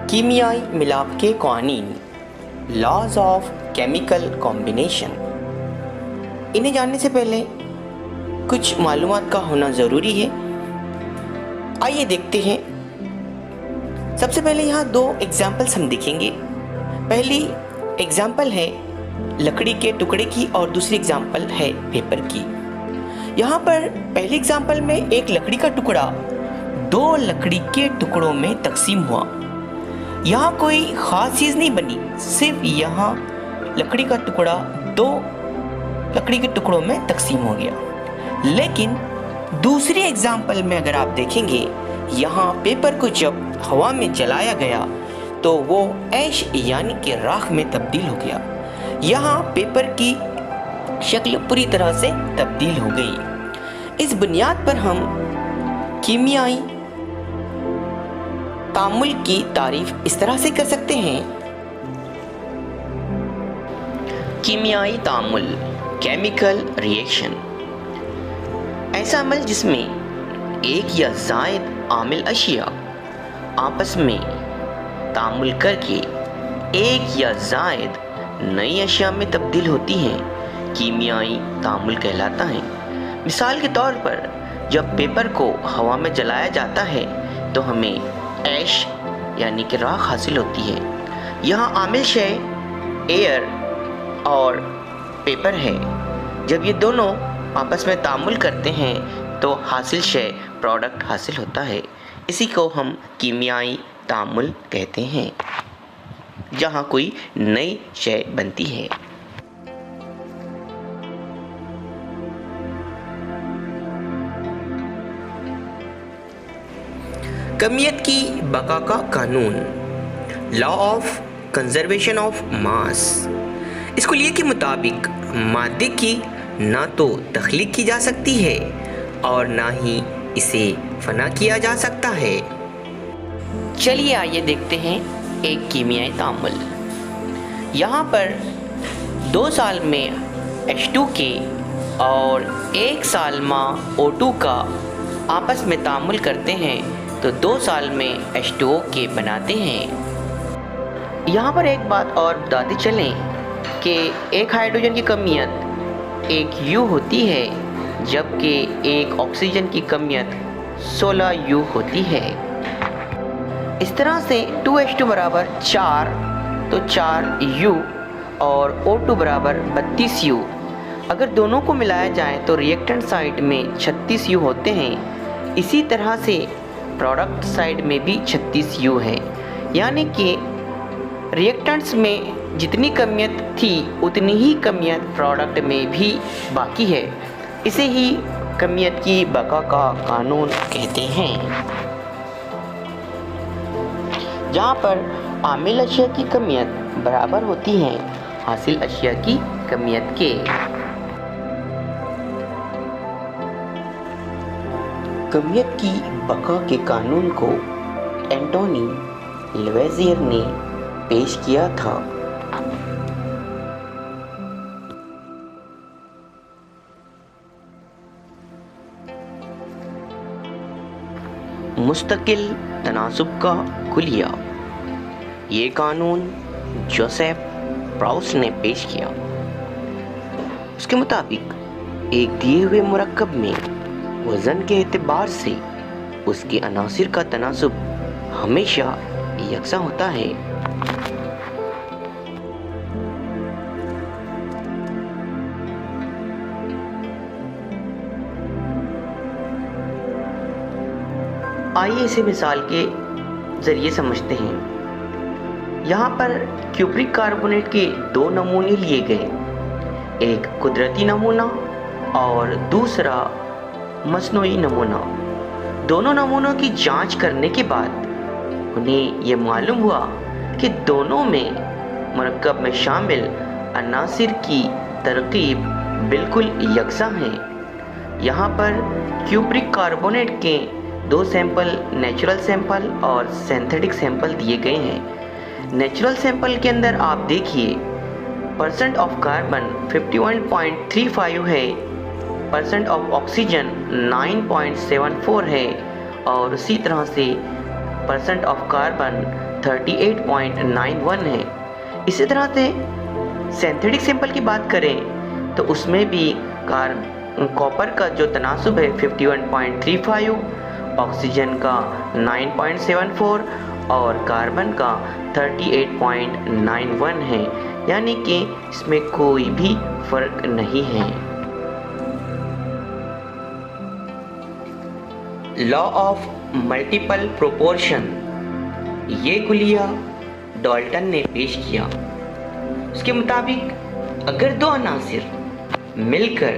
कीमियाई मिलाप के कवानीन, लॉज ऑफ केमिकल कॉम्बिनेशन। इन्हें जानने से पहले कुछ मालूमात का होना ज़रूरी है। आइए देखते हैं। सबसे पहले यहाँ दो एग्जाम्पल्स हम देखेंगे। पहली एग्जाम्पल है लकड़ी के टुकड़े की और दूसरी एग्जाम्पल है पेपर की। यहाँ पर पहली एग्जाम्पल में एक लकड़ी का टुकड़ा दो लकड़ी के टुकड़ों में तकसीम हुआ। यहाँ कोई ख़ास चीज़ नहीं बनी, सिर्फ यहाँ लकड़ी का टुकड़ा दो लकड़ी के टुकड़ों में तकसीम हो गया। लेकिन दूसरी एग्जाम्पल में अगर आप देखेंगे, यहाँ पेपर को जब हवा में जलाया गया तो वो ऐश यानी कि राख में तब्दील हो गया। यहाँ पेपर की शक्ल पूरी तरह से तब्दील हो गई। इस बुनियाद पर हम कीमियाई तामुल की तारीफ इस तरह से कर सकते हैं। कीमियाई तामुल, केमिकल रिएक्शन, ऐसा अमल जिसमें एक या ज़ायद आमिल अशिया आपस में तामुल करके एक या ज़ायद नई अशिया में तब्दील होती हैं, कीमियाई तामुल कहलाता है। मिसाल के तौर पर जब पेपर को हवा में जलाया जाता है तो हमें ऐश यानी कि राख हासिल होती है। यहाँ आमिल शय एयर और पेपर है। जब ये दोनों आपस में तामुल करते हैं तो हासिल शय प्रोडक्ट हासिल होता है। इसी को हम कीमियाई तामुल कहते हैं, जहाँ कोई नई शय बनती है। कमियत की बका का कानून, law of conservation of mass. इस कुलिये के मुताबिक मादे की ना तो तख्लीक की जा सकती है और ना ही इसे फना किया जा सकता है। चलिए आइए देखते हैं एक कीमियाई तामुल। यहाँ पर 2 साल में H2K और 1 साल में O2 का आपस में तामुल करते हैं तो 2 साल में H2O बनाते हैं। यहाँ पर एक बात और बताते चलें कि एक हाइड्रोजन की कमियत 1 U होती है, जबकि एक ऑक्सीजन की कमियत 16 U होती है। इस तरह से 2H2 बराबर 4 तो 4 U और O2 बराबर 32 U। अगर दोनों को मिलाया जाए तो रिएक्टेंट साइड में 36 U होते हैं। इसी तरह से प्रोडक्ट साइड में भी 36 U है, यानी कि रिएक्टेंट्स में जितनी कमियत थी उतनी ही कमियत प्रोडक्ट में भी बाकी है। इसे ही कमियत की बका का कानून कहते हैं, जहाँ पर आमिल अशिया की कमियत बराबर होती है हासिल अशिया की कमियत के। कमियत की बका के कानून को एंटोनी लवेजियर ने पेश किया था। मुस्तकिल तनासुब का कुलिया, ये कानून जोसेफ प्राउस ने पेश किया। उसके मुताबिक एक दिए हुए मुरक्कब में वज़न के एतबार से उसके अनासिर का तनासुब हमेशा यकसा होता है। आइए इसे मिसाल के ज़रिए समझते हैं। यहाँ पर क्यूप्रिक कार्बोनेट के 2 नमूने लिए गए, एक कुदरती नमूना और दूसरा मसनूई नमूना। दोनों नमूनों की जांच करने के बाद उन्हें ये मालूम हुआ कि दोनों में मुरक्कब में शामिल अनासिर की तरकीब बिल्कुल यकसा है। यहाँ पर क्यूप्रिक कार्बोनेट के 2 सैंपल नेचुरल सैंपल और सिंथेटिक सैंपल दिए गए हैं। नेचुरल सैंपल के अंदर आप देखिए परसेंट ऑफ कार्बन 51.35 है, परसेंट ऑफ ऑक्सीजन 9.74 है और उसी तरह से परसेंट ऑफ कार्बन 38.91 है। इसी तरह से सिंथेटिक सैंपल की बात करें तो उसमें भी कॉपर का जो तनासुब है 51.35, ऑक्सीजन का 9.74 और कार्बन का 38.91 है, यानी कि इसमें कोई भी फर्क नहीं है। लॉ ऑफ मल्टीपल प्रोपोर्शन, ये कुलिया डाल्टन ने पेश किया। उसके मुताबिक अगर दो अनासिर मिलकर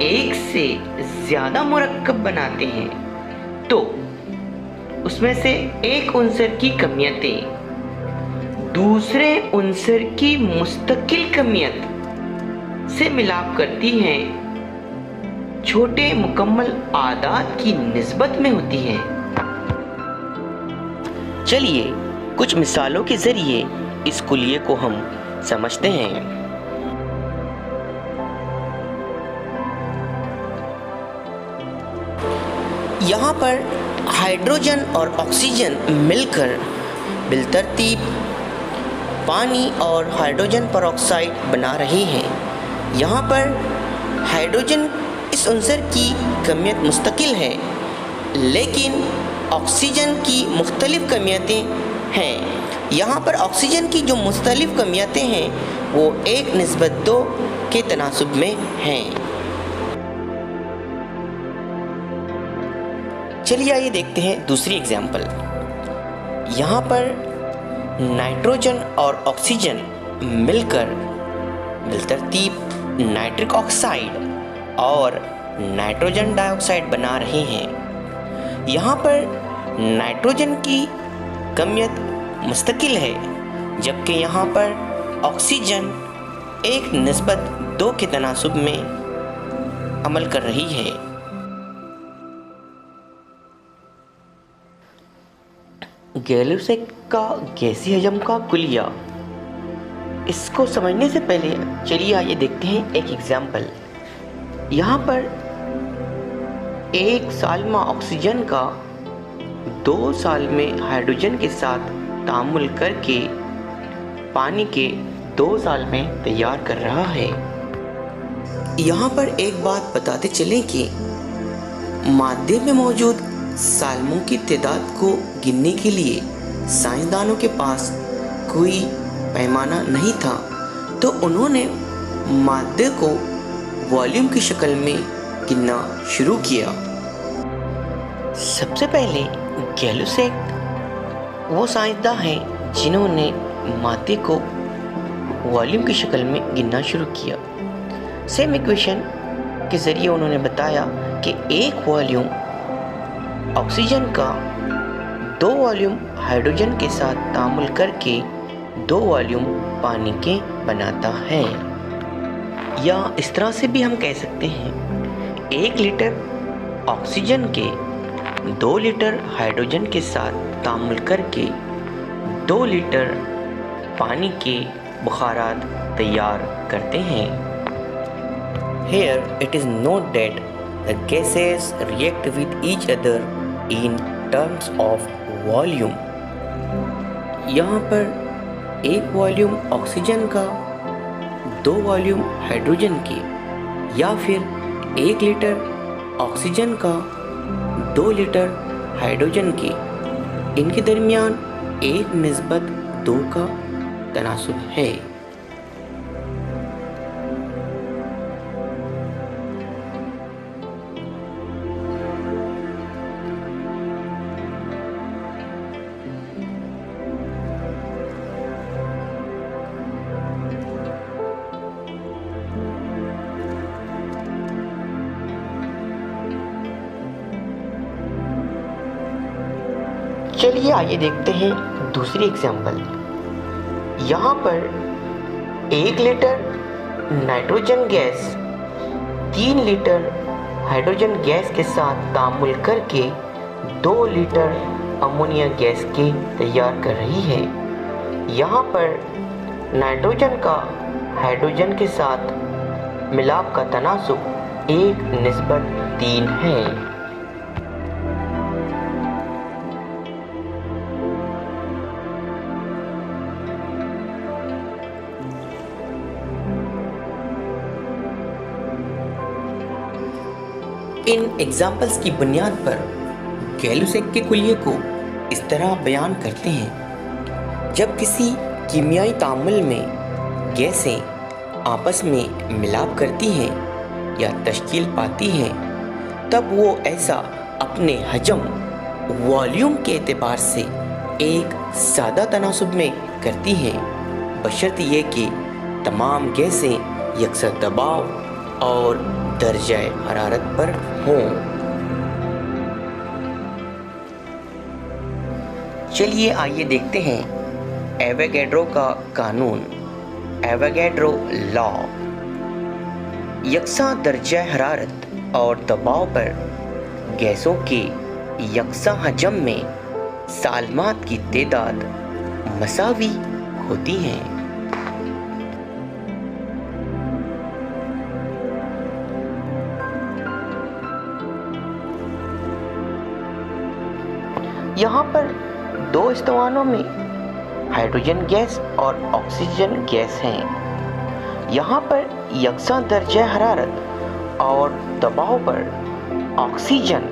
एक से ज़्यादा मुरक्कब बनाते हैं तो उसमें से एक उनसर की कमियतें दूसरे उनसर की मुस्तकिल कमियत से मिलाप करती हैं, छोटे मुकम्मल आदाद की निस्बत में होती है। चलिए कुछ मिसालों के जरिए इस कुलिये को हम समझते हैं। यहाँ पर हाइड्रोजन और ऑक्सीजन मिलकर बिलतरतीब पानी और हाइड्रोजन परऑक्साइड बना रहे हैं। यहाँ पर हाइड्रोजन इस उनसर की कमियत मुस्तकिल है, लेकिन ऑक्सीजन की मुख्तलिफ कमियतें हैं। यहाँ पर ऑक्सीजन की जो मुख्तलिफ कमियतें हैं वो 1:2 के तनासुब में हैं। चलिए आइए देखते हैं दूसरी एग्जाम्पल। यहाँ पर नाइट्रोजन और ऑक्सीजन मिलकर बिलतरतीब नाइट्रिक ऑक्साइड और नाइट्रोजन डाइऑक्साइड बना रहे हैं। यहाँ पर नाइट्रोजन की कमियत मुस्तकिल है, जबकि यहाँ पर ऑक्सीजन 1:2 के तनासुब में अमल कर रही है। गैलुसेक का गैसी हजम का कुलिया, इसको समझने से पहले चलिए आइए देखते हैं एक एग्जाम्पल। यहाँ पर एक सालमा ऑक्सीजन का 2 साल में हाइड्रोजन के साथ तामुल करके पानी के 2 साल में तैयार कर रहा है। यहाँ पर एक बात बताते चलें कि मादे में मौजूद सालमों की तादाद को गिनने के लिए साइंसदानों के पास कोई पैमाना नहीं था, तो उन्होंने मादे को वॉल्यूम की शक्ल में गिनना शुरू किया। सबसे पहले गैलुसेक वो साइंसदान हैं जिन्होंने मादे को वॉल्यूम की शक्ल में गिनना शुरू किया। सेम इक्वेशन के ज़रिए उन्होंने बताया कि एक वॉल्यूम ऑक्सीजन का 2 वॉल्यूम हाइड्रोजन के साथ तामुल करके 2 वॉल्यूम पानी के बनाता है। या इस तरह से भी हम कह सकते हैं 1 लीटर ऑक्सीजन के 2 लीटर हाइड्रोजन के साथ तामुल करके 2 लीटर पानी के बुखारात तैयार करते हैं। Here it is note that the gases react with each other in terms of volume। यहाँ पर 1 वॉल्यूम ऑक्सीजन का 2 वॉल्यूम हाइड्रोजन के, या फिर 1 लीटर ऑक्सीजन का 2 लीटर हाइड्रोजन के, इनके दरमियान 1:2 का तनासुब है। चलिए आइए देखते हैं दूसरी एग्जाम्पल। यहाँ पर 1 litre nitrogen gas 3 litre hydrogen gas के साथ तामुल करके 2 लीटर अमोनिया गैस के तैयार कर रही है। यहाँ पर नाइट्रोजन का हाइड्रोजन के साथ मिलाप का तनासुब 1:3 है। इन एग्जाम्पल्स की बुनियाद पर गैलुसेक के कुलिये को इस तरह बयान करते हैं। जब किसी कीमियाई तामुल में गैसें आपस में मिलाप करती हैं या तश्कील पाती हैं, तब वो ऐसा अपने हजम वॉल्यूम के एतबार से एक सादा तनासुब में करती हैं, बशर्ते ये कि तमाम गैसें यकसा दबाव और दर्जा हरारत पर हों। चलिए आइए देखते हैं एवोगैड्रो का कानून, एवोगैड्रो लॉ। यकसा दर्जा हरारत और दबाव पर गैसों के यकसा हजम में सालमात की तादाद मसावी होती हैं। यहाँ पर दो इस्तेमालों में हाइड्रोजन गैस और ऑक्सीजन गैस हैं। यहाँ पर यकसा दर्जा हरारत और दबाव पर ऑक्सीजन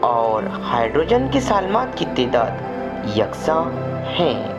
और हाइड्रोजन के सालमात की तादाद यकसा हैं।